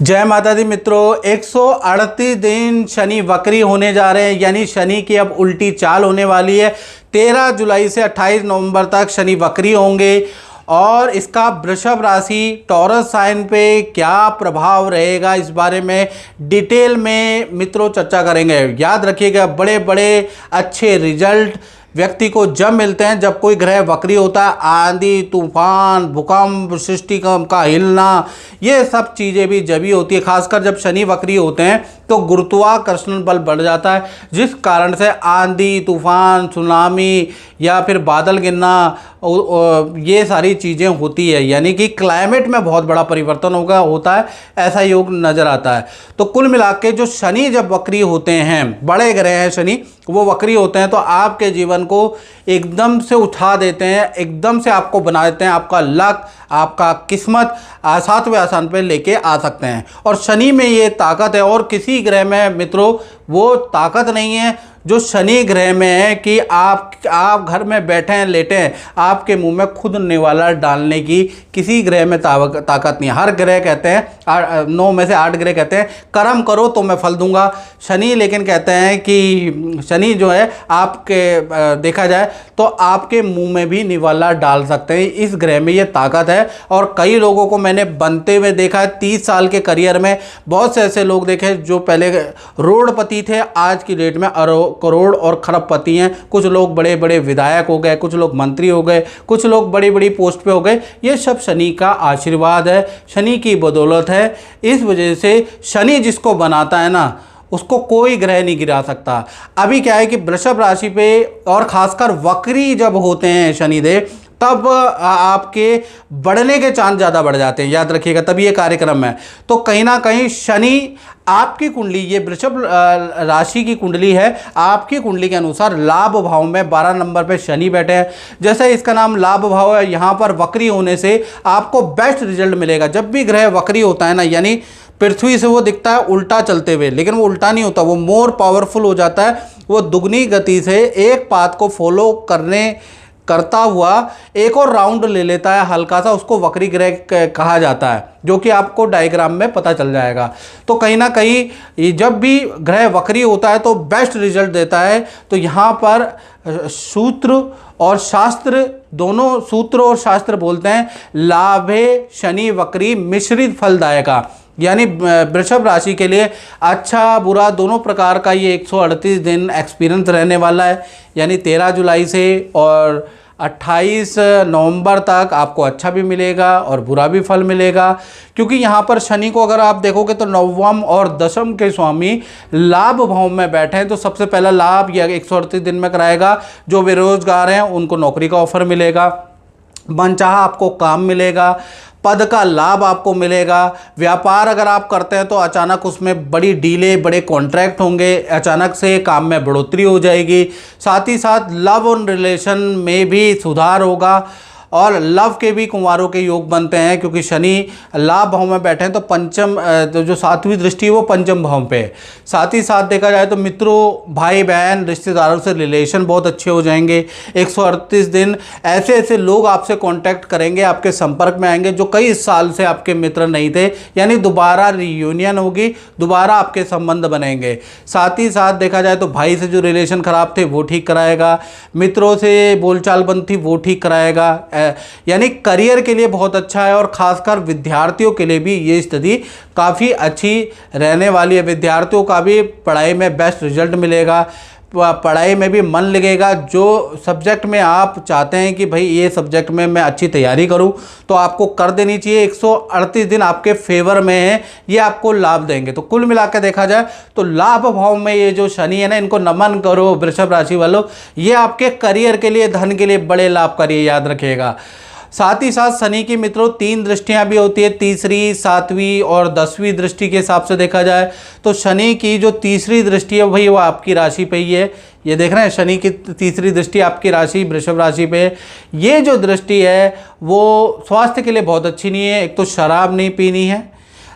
जय माता दी मित्रों, 138 दिन शनि वक्री होने जा रहे हैं। यानी शनि की अब उल्टी चाल होने वाली है। 13 जुलाई से 28 नवंबर तक शनि वक्री होंगे और इसका वृषभ राशि टॉरस साइन पे क्या प्रभाव रहेगा, इस बारे में डिटेल में मित्रों चर्चा करेंगे। याद रखिएगा, बड़े बड़े अच्छे रिजल्ट व्यक्ति को जब मिलते हैं जब कोई ग्रह वक्री होता है। आंधी तूफान, भूकंप, सृष्टि का हिलना, ये सब चीज़ें भी जब ही होती है। खासकर जब शनि वक्री होते हैं तो गुरुत्वाकर्षण बल बढ़ जाता है, जिस कारण से आंधी तूफान, सुनामी या फिर बादल गिरना, ये सारी चीज़ें होती है। यानी कि क्लाइमेट में बहुत बड़ा परिवर्तन होता है, ऐसा योग नज़र आता है। तो कुल मिला के जो शनि जब वक्री होते हैं, बड़े ग्रह हैं शनि, वो वक्री होते हैं तो आपके जीवन को एकदम से उठा देते हैं, एकदम से आपको बना देते हैं। आपका लक, आपका किस्मत सातवें आसान पे लेके आ सकते हैं। और शनि में ये ताकत है और किसी ग्रह में मित्रों वो ताकत नहीं है जो शनि ग्रह में है कि आप घर में बैठे हैं, लेटे हैं, आपके मुंह में खुद निवाला डालने की किसी ग्रह में ताकत नहीं है। हर ग्रह कहते हैं, 9 में से 8 ग्रह कहते हैं कर्म करो तो मैं फल दूंगा। शनि लेकिन कहते हैं कि शनि जो है आपके देखा जाए तो आपके मुंह में भी निवाला डाल सकते हैं। इस ग्रह में ये ताकत है और कई लोगों को मैंने बनते हुए देखा है। 30 साल के करियर में बहुत से ऐसे लोग देखे जो पहले रोडपति थे, आज की डेट में करोड़ और खरबपति हैं। कुछ लोग बड़े बड़े विधायक हो गए, कुछ लोग मंत्री हो गए, कुछ लोग बड़ी बड़ी पोस्ट पे हो गए। ये सब शनि का आशीर्वाद है, शनि की बदौलत है। इस वजह से शनि जिसको बनाता है ना, उसको कोई ग्रह नहीं गिरा सकता। अभी क्या है कि वृषभ राशि पे और खासकर वक्री जब होते हैं शनिदेव, तब आपके बढ़ने के चांस ज़्यादा बढ़ जाते हैं। याद रखिएगा, तभी ये कार्यक्रम है। तो कहीं ना कहीं शनि आपकी कुंडली, ये वृषभ राशि की कुंडली है, आपकी कुंडली के अनुसार लाभ भाव में 12 नंबर पे शनि बैठे हैं। जैसे इसका नाम लाभ भाव है, यहाँ पर वक्री होने से आपको बेस्ट रिजल्ट मिलेगा। जब भी ग्रह वक्री होता है ना, यानी पृथ्वी से वो दिखता है उल्टा चलते हुए, लेकिन वो उल्टा नहीं होता, वो मोर पावरफुल हो जाता है। वो दुगनी गति से एक पाथ को फॉलो करता हुआ एक और राउंड ले लेता है हल्का सा, उसको वक्री ग्रह कहा जाता है, जो कि आपको डायग्राम में पता चल जाएगा। तो कहीं ना कहीं जब भी ग्रह वक्री होता है तो बेस्ट रिजल्ट देता है। तो यहाँ पर सूत्र और शास्त्र, दोनों सूत्र और शास्त्र बोलते हैं लाभे शनि वक्री मिश्रित फलदायका। यानी वृषभ राशि के लिए अच्छा बुरा दोनों प्रकार का ये 138 दिन एक्सपीरियंस रहने वाला है। यानी 13 जुलाई से और 28 नवंबर तक आपको अच्छा भी मिलेगा और बुरा भी फल मिलेगा। क्योंकि यहाँ पर शनि को अगर आप देखोगे तो नवम और दशम के स्वामी लाभ भाव में बैठे हैं। तो सबसे पहला लाभ यह 138 दिन में कराएगा। जो बेरोजगार हैं उनको नौकरी का ऑफर मिलेगा, मनचाहा आपको काम मिलेगा, पद का लाभ आपको मिलेगा। व्यापार अगर आप करते हैं तो अचानक उसमें बड़ी डीले, बड़े कॉन्ट्रैक्ट होंगे, अचानक से काम में बढ़ोतरी हो जाएगी। साथ ही साथ लव और रिलेशन में भी सुधार होगा और लव के भी कुंवारों के योग बनते हैं। क्योंकि शनि लाभ भाव में बैठे हैं तो पंचम, तो जो 7वीं दृष्टि है वो पंचम भाव पे है। साथ ही साथ देखा जाए तो मित्रों, भाई बहन, रिश्तेदारों से रिलेशन बहुत अच्छे हो जाएंगे। 138 दिन ऐसे ऐसे लोग आपसे कांटेक्ट करेंगे, आपके संपर्क में आएंगे जो कई साल से आपके मित्र नहीं थे। यानी दोबारा रियूनियन होगी, दोबारा आपके संबंध बनेंगे। साथ ही साथ देखा जाए तो भाई से जो रिलेशन खराब थे वो ठीक कराएगा, मित्रों से बोलचाल बंद थी वो ठीक कराएगा। यानी करियर के लिए बहुत अच्छा है और खासकर विद्यार्थियों के लिए भी ये स्थिति काफ़ी अच्छी रहने वाली है। विद्यार्थियों का भी पढ़ाई में बेस्ट रिजल्ट मिलेगा, पढ़ाई में भी मन लगेगा। जो सब्जेक्ट में आप चाहते हैं कि भाई ये सब्जेक्ट में मैं अच्छी तैयारी करूं, तो आपको कर देनी चाहिए। 138 दिन आपके फेवर में है, ये आपको लाभ देंगे। तो कुल मिलाकर देखा जाए तो लाभ भाव में ये जो शनि है ना, इनको नमन करो वृषभ राशि वालों। ये आपके करियर के लिए, धन के लिए बड़े लाभकारी, याद रखिएगा। साथ ही साथ शनि की मित्रों 3 दृष्टियां भी होती है, तीसरी, 7वीं और 10वीं दृष्टि के हिसाब से देखा जाए तो शनि की जो तीसरी दृष्टि है भाई वो आपकी राशि पे ही है। ये देख रहे हैं, शनि की तीसरी दृष्टि आपकी राशि वृषभ राशि पे। ये जो दृष्टि है वो स्वास्थ्य के लिए बहुत अच्छी नहीं है। एक तो शराब नहीं पीनी है,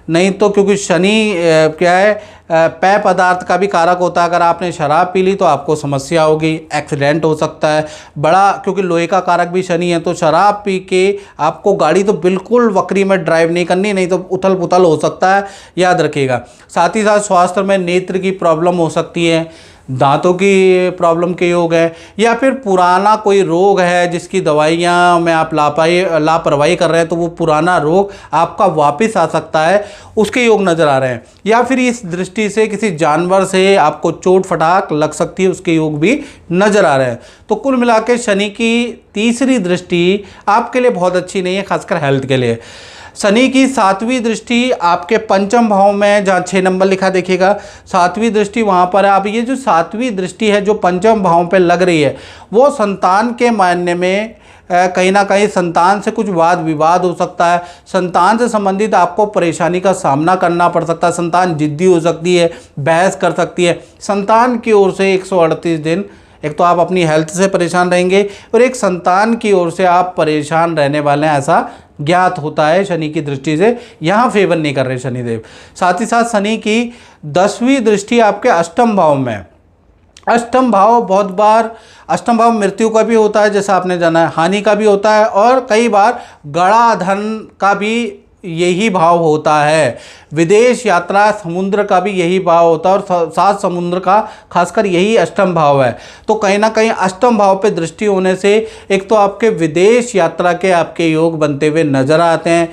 नहीं तो क्योंकि शनि क्या है, पेय पदार्थ का भी कारक होता है। अगर आपने शराब पी ली तो आपको समस्या होगी, एक्सीडेंट हो सकता है बड़ा, क्योंकि लोहे का कारक भी शनि है। तो शराब पी के आपको गाड़ी तो बिल्कुल वक्री में ड्राइव नहीं करनी, नहीं तो उथल पुथल हो सकता है, याद रखिएगा। साथ ही साथ स्वास्थ्य में नेत्र की प्रॉब्लम हो सकती है, दांतों की प्रॉब्लम के योग है, या फिर पुराना कोई रोग है जिसकी दवाइयाँ में आप लापरवाही कर रहे हैं, तो वो पुराना रोग आपका वापस आ सकता है, उसके योग नज़र आ रहे हैं। या फिर इस दृष्टि से किसी जानवर से आपको चोट फटाक लग सकती है, उसके योग भी नज़र आ रहे हैं। तो कुल मिला के शनि की तीसरी दृष्टि आपके लिए बहुत अच्छी नहीं है, खासकर हेल्थ के लिए। शनि की 7वीं दृष्टि आपके पंचम भाव में, जहाँ 6 नंबर लिखा देखिएगा, 7वीं दृष्टि वहाँ पर है। अब ये जो 7वीं दृष्टि है जो पंचम भाव पे लग रही है, वो संतान के मायने में कहीं ना कहीं संतान से कुछ वाद विवाद हो सकता है, संतान से संबंधित आपको परेशानी का सामना करना पड़ सकता है, संतान जिद्दी हो सकती है, बहस कर सकती है। संतान की ओर से 138 दिन, एक तो आप अपनी हेल्थ से परेशान रहेंगे और एक संतान की ओर से आप परेशान रहने वाले हैं, ऐसा ज्ञात होता है शनि की दृष्टि से। यहाँ फेवर नहीं कर रहे शनिदेव। साथ ही साथ शनि की 10वीं दृष्टि आपके अष्टम भाव में। अष्टम भाव बहुत बार, अष्टम भाव मृत्यु का भी होता है जैसा आपने जाना है, हानि का भी होता है, और कई बार गड़ा धन का भी यही भाव होता है। विदेश यात्रा, समुद्र का भी यही भाव होता है, और सात समुद्र का खासकर यही अष्टम भाव है। तो कहीं ना कहीं अष्टम भाव पे दृष्टि होने से एक तो आपके विदेश यात्रा के आपके योग बनते हुए नजर आते हैं,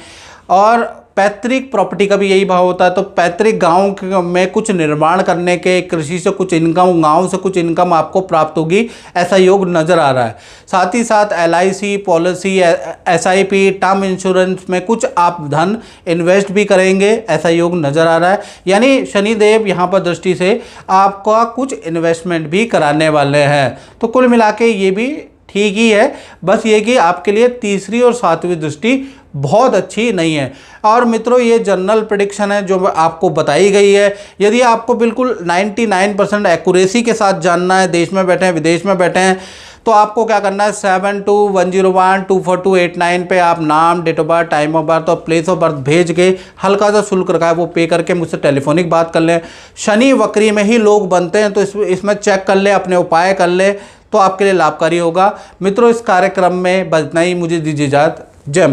और पैतृक प्रॉपर्टी का भी यही भाव होता है। तो पैतृक गांव में कुछ निर्माण करने के, कृषि से कुछ इनकम, गांव से कुछ इनकम आपको प्राप्त होगी, ऐसा योग नज़र आ रहा है। साथ ही साथ LIC policy, SIP, term insurance में कुछ आप धन इन्वेस्ट भी करेंगे, ऐसा योग नज़र आ रहा है। यानी शनिदेव यहाँ पर दृष्टि से आपका कुछ इन्वेस्टमेंट भी कराने वाले हैं। तो कुल मिला के ये भी ठीक ही है, बस ये कि आपके लिए तीसरी और 7वीं दृष्टि बहुत अच्छी नहीं है। और मित्रों, ये जनरल प्रेडिक्शन है जो आपको बताई गई है। यदि आपको बिल्कुल 99% एक्यूरेसी के साथ जानना है, देश में बैठे हैं विदेश में बैठे हैं, तो आपको क्या करना है, 7210124289 पे आप नाम, date of birth, time of birth और प्लेस ऑफ बर्थ भेज के हल्का सा शुल्क रखा है वो पे करके मुझसे टेलीफोनिक बात कर लें। शनि वक्री में ही लोग बनते हैं, तो इसमें चेक कर ले, अपने उपाय कर ले, तो आपके लिए लाभकारी होगा। मित्रों, इस कार्यक्रम में बस इतना ही, मुझे दीजिए इजाज़त। जय माता।